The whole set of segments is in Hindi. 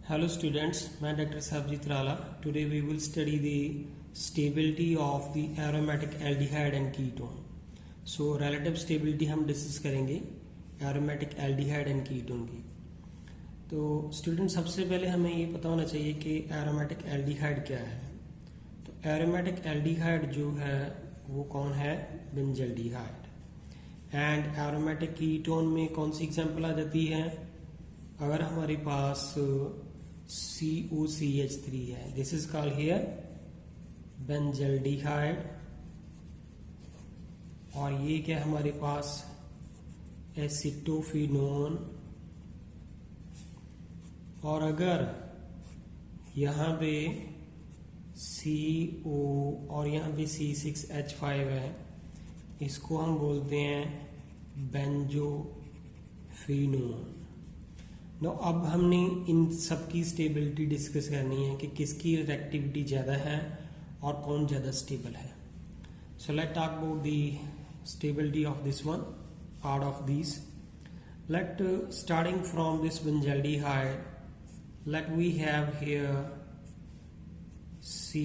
Hello students, मैं doctor साबजीत राला. Today we will study the stability of the aromatic aldehyde and ketone. So relative stability हम डिस्कस करेंगे aromatic aldehyde and ketone की. तो स्टूडेंट सबसे पहले हमें ये पता होना चाहिए कि aromatic aldehyde क्या है. तो aromatic aldehyde जो है वो कौन है? बेंजल्डिहाइड. एंड aromatic ketone में कौन सी एग्जाम्पल आ जाती है? अगर हमारे पास COCH3 है, this is called here benzaldehyde. और ये क्या हमारे पास एसिटोफिनोन. और अगर यहाँ पे CO और यहाँ पे C6H5 है, इसको हम बोलते हैं बेंजोफिनोन. नो अब हमने इन सब की स्टेबिलिटी डिस्कस करनी है कि किसकी रिएक्टिविटी ज़्यादा है और कौन ज़्यादा स्टेबल है. So let talk about the stability of this one, part of this. Let starting from this benzaldehyde, let we have here C,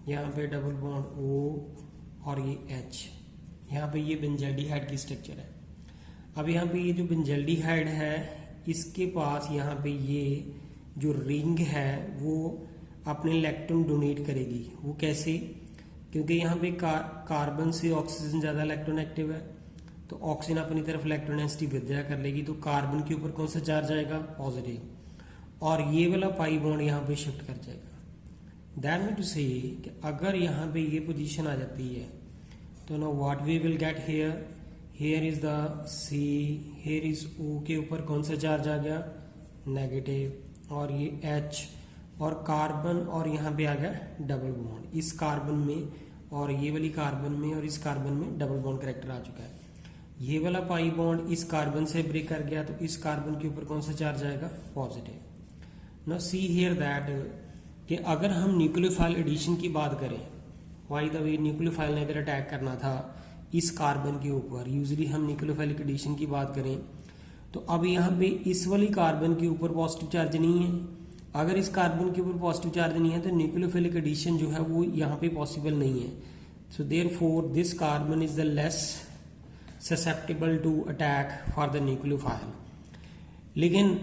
यहाँ पे डबल बॉन्ड O और ये H. यहाँ पे ये बेंजल्डिहाइड की स्ट्रक्चर है. अब यहाँ पे ये जो बेंजल्डिहाइड है इसके पास यहाँ पे ये जो रिंग है वो अपने इलेक्ट्रॉन डोनेट करेगी. वो कैसे? क्योंकि यहाँ पे कार्बन से ऑक्सीजन ज़्यादा इलेक्ट्रॉन एक्टिव है, तो ऑक्सीजन अपनी तरफ इलेक्ट्रॉन डेंसिटी विड्रॉ कर लेगी, तो कार्बन के ऊपर कौन सा चार्ज आएगा? पॉजिटिव. और ये वाला पाई बॉन्ड यहाँ पे शिफ्ट कर जाएगा. दैट मीन टू से कि अगर यहाँ पे ये पोजीशन आ जाती है तो know what we will get here. Here is the C, here is O के ऊपर कौन सा चार्ज आ गया? नेगेटिव. और ये H और कार्बन और यहाँ पे आ गया डबल बॉन्ड. इस कार्बन में और ये वाली कार्बन में और इस कार्बन में डबल बॉन्ड कैरेक्टर आ चुका है. ये वाला पाई बॉन्ड इस कार्बन से ब्रेक कर गया, तो इस कार्बन के ऊपर कौन सा चार्ज आएगा? Positive. Now see here that कि अगर हम न्यूक्लियोफाइल एडिशन की बात करें, व्हाई द वे न्यूक्लियोफाइल ने इधर अटैक करना था इस कार्बन के ऊपर. यूजली हम न्यूक्लियोफाइलिक एडिशन की बात करें तो अब यहाँ पे इस वाली कार्बन के ऊपर पॉजिटिव चार्ज नहीं है. अगर इस कार्बन के ऊपर पॉजिटिव चार्ज नहीं है तो न्यूक्लियोफाइलिक एडिशन जो है वो यहाँ पे पॉसिबल नहीं है. So therefore this carbon is the less susceptible to attack for the nucleophile. लेकिन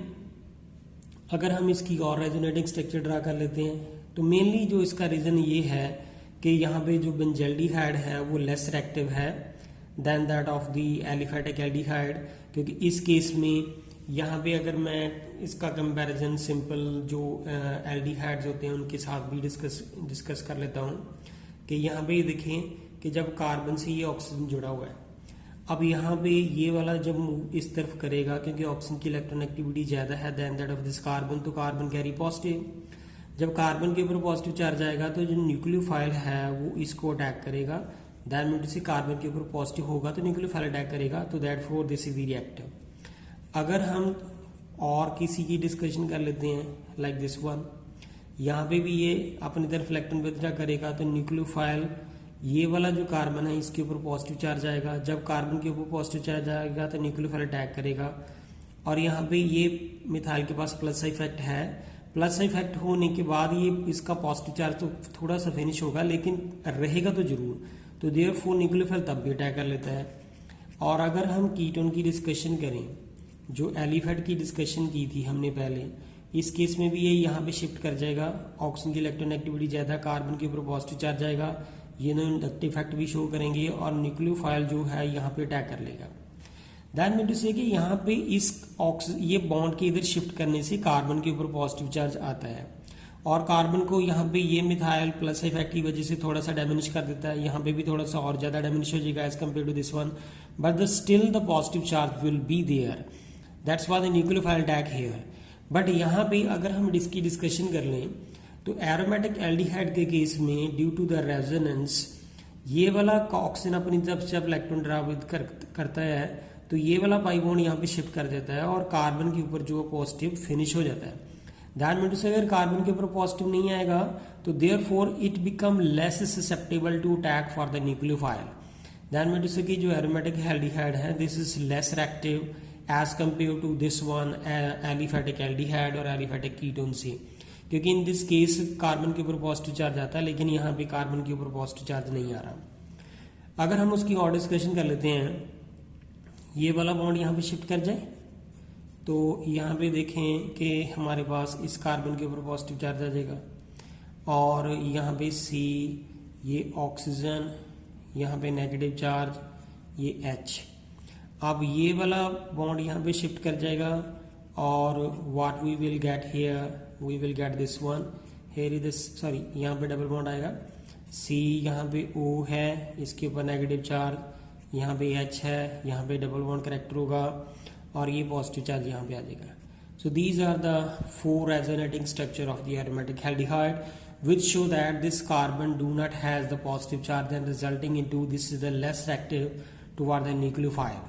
अगर हम इसकी और रेजोनेटिंग स्ट्रक्चर ड्रा कर लेते हैं तो मेनली जो इसका रीजन ये है कि यहाँ पे जो बेंजल्डिहाइड है वो लेस रिएक्टिव है then that of the aliphatic aldehyde. क्योंकि इस केस में यहाँ पे अगर मैं इसका कंपैरिजन सिंपल जो एल्डिहाइड्स होते हैं उनके साथ भी डिस्कस कर लेता हूँ कि यहाँ पे देखें कि जब कार्बन से ये ऑक्सीजन जुड़ा हुआ है, अब यहाँ पे ये वाला जब इस तरफ करेगा क्योंकि ऑक्सीजन की इलेक्ट्रॉन एक्टिविटी ज़्यादा है then that of this carbon, तो कार्बन कैरी पॉजिटिव. जब कार्बन के ऊपर पॉजिटिव चार्ज आएगा तो जो न्यूक्लियोफाइल है वो इसको अटैक करेगा. दैट मीन से कार्बन के ऊपर पॉजिटिव होगा तो न्यूक्लियोफाइल अटैक करेगा. तो that four this is the reactive. अगर हम और किसी की डिस्कशन कर लेते हैं लाइक दिस वन, यहाँ पे भी ये अपनी तरफ इलेक्ट्रॉन विड्रॉ करेगा तो न्यूक्लियोफाइल ये वाला जो कार्बन है इसके ऊपर पॉजिटिव चार्ज आएगा. जब कार्बन के ऊपर पॉजिटिव चार्ज आएगा तो न्यूक्लियोफाइल अटैक करेगा. और यहाँ पे ये मिथाइल के पास प्लस इफेक्ट है. प्लस इफेक्ट होने के बाद ये इसका पॉजिटिव चार्ज तो थोड़ा सा फिनिश होगा लेकिन रहेगा तो जरूर. तो देयरफॉर न्यूक्लियोफाइल तब भी अटैक कर लेता है. और अगर हम कीटोन की डिस्कशन करें, जो एलिफेट की डिस्कशन की थी हमने पहले, इस केस में भी ये यहाँ पे शिफ्ट कर जाएगा. ऑक्सीजन की इलेक्ट्रॉन एक्टिविटी ज़्यादा, कार्बन के ऊपर पॉजिटिव चार्ज आएगा, ये इंडक्टिव इफेक्ट भी शो करेंगे और न्यूक्लियोफाइल जो है यहाँ पे अटैक कर लेगा. दैट मीन टू से कि यहाँ पे इस ये बॉन्ड के इधर शिफ्ट करने से कार्बन के ऊपर पॉजिटिव चार्ज आता है और कार्बन को यहाँ पे ये मिथाइल प्लस इफेक्ट की वजह से थोड़ा सा डैमेज कर देता है. यहाँ पे भी थोड़ा सा और ज्यादा डैमेज हो जाएगा as compare to this one, but the still the positive charge will be there. That's why the nucleophile attack here. But यहाँ पे अगर हम इसकी डिस्कशन कर लें तो एरोमेटिक एल्डिहाइड के केस में ड्यू टू द रेजोनेंस ये वाला ऑक्सीजन अपनी तरफ से जब इलेक्ट्रॉन ड्रावित करता है तो ये वाला पाई बॉन्ड यहाँ पे शिफ्ट कर देता है और कार्बन के ऊपर जो पॉजिटिव फिनिश हो जाता है. दैट मीन टू से अगर कार्बन के ऊपर पॉजिटिव नहीं आएगा तो therefore it become less susceptible to attack for the nucleophile. That mean to say कि जो एरोमेटिक एल्डिहाइड है this is less reactive as compare to this one aliphatic aldehyde और एलिफेटिक कीटोन से, क्योंकि इन दिस केस कार्बन के ऊपर पॉजिटिव चार्ज आता है लेकिन यहाँ पे कार्बन के ऊपर पॉजिटिव चार्ज नहीं आ रहा। अगर हम उसकी और डिस्कशन कर लेते हैं, ये वाला बॉन्ड यहाँ पे शिफ्ट कर जाए तो यहाँ पे देखें कि हमारे पास इस कार्बन के ऊपर पॉजिटिव चार्ज आ जाएगा और यहाँ पे सी, ये ऑक्सीजन, यहाँ पे नेगेटिव चार्ज, ये H। अब ये वाला बॉन्ड यहाँ पे शिफ्ट कर जाएगा और what we will get here, we will get this one here is this, sorry यहाँ पे डबल बॉन्ड आएगा, C यहाँ पे O है, इसके ऊपर नेगेटिव चार्ज, यहाँ पे H है, यहाँ पे डबल बॉन्ड करेक्टर होगा और ये पॉजिटिव चार्ज यहाँ पे आ जाएगा। So these are the 4 resonating structure of the aromatic aldehyde which show that this carbon do not has the positive charge and resulting into this is the less reactive toward the nucleophile।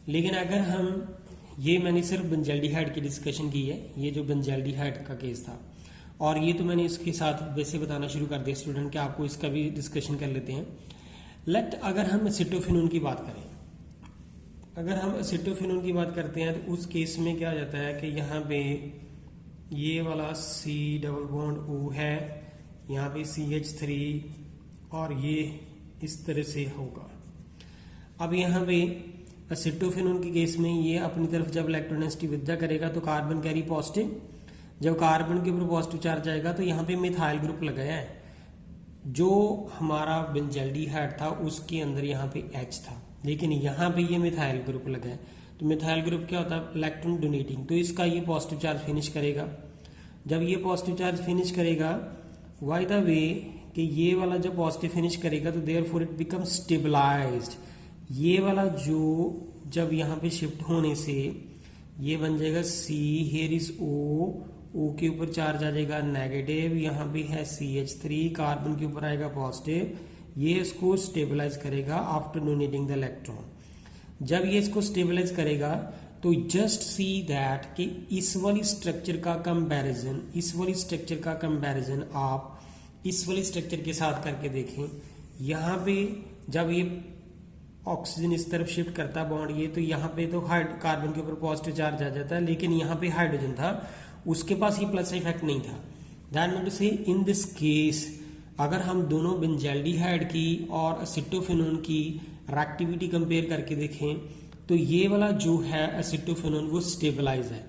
लेकिन अगर हम, ये मैंने सिर्फ बेंजल्डिहाइड की डिस्कशन की है, ये जो बेंजल्डिहाइड का केस था, और ये तो मैंने इसके साथ वैसे बताना शुरू कर दिया स्टूडेंट कि आपको इसका भी डिस्कशन कर लेते हैं। अगर हम एसिटोफिनोन की बात करें, अगर हम एसिटोफिनोन की बात करते हैं तो उस केस में क्या हो जाता है कि यहाँ पे ये वाला C डबल बॉन्ड O है, यहाँ पे CH3 और ये इस तरह से होगा। अब यहाँ पे एसिटोफिनोन के केस में ये अपनी तरफ जब इलेक्ट्रोनेगेटिविटी विड्रॉ करेगा तो कार्बन कैरी पॉजिटिव, जब कार्बन के ऊपर पॉजिटिव चार्ज आएगा तो यहाँ पे मिथाइल ग्रुप लगाया है, जो हमारा बेंजल्डिहाइड था उसके अंदर यहाँ पे H था, लेकिन यहाँ पे ये मिथाइल ग्रुप लगा है। तो मिथाइल ग्रुप क्या होता है, इलेक्ट्रॉन डोनेटिंग, तो इसका ये पॉजिटिव चार्ज फिनिश करेगा। जब ये पॉजिटिव चार्ज फिनिश करेगा, बाय द वे कि ये वाला जब पॉजिटिव फिनिश करेगा तो देयरफॉर इट बिकम स्टेबलाइज्ड। ये वाला जो जब यहाँ पे शिफ्ट होने से ये बन जाएगा C, हियर इज O के ऊपर चार्ज आ जाएगा नेगेटिव, यहाँ पे है CH3, कार्बन के ऊपर आएगा पॉजिटिव, ये इसको स्टेबलाइज करेगा आफ्टर डोनेटिंग द इलेक्ट्रॉन। जब ये इसको स्टेबलाइज करेगा तो जस्ट सी दैट कि इस वाली स्ट्रक्चर का कंपैरिजन आप इस वाली स्ट्रक्चर के साथ करके देखें। यहाँ पे जब ये ऑक्सीजन इस तरफ शिफ्ट करता बॉन्ड ये, तो यहाँ पे तो कार्बन के ऊपर पॉजिटिव चार्ज आ जाता है, लेकिन यहाँ पे हाइड्रोजन था, उसके पास ये प्लस इफेक्ट नहीं था। दैट मीन टू से इन दिस केस अगर हम दोनों बेंजल्डिहाइड की और एसिटोफिनोन की रिएक्टिविटी कंपेयर करके देखें तो ये वाला जो है एसिटोफिनोन वो स्टेबलाइज है।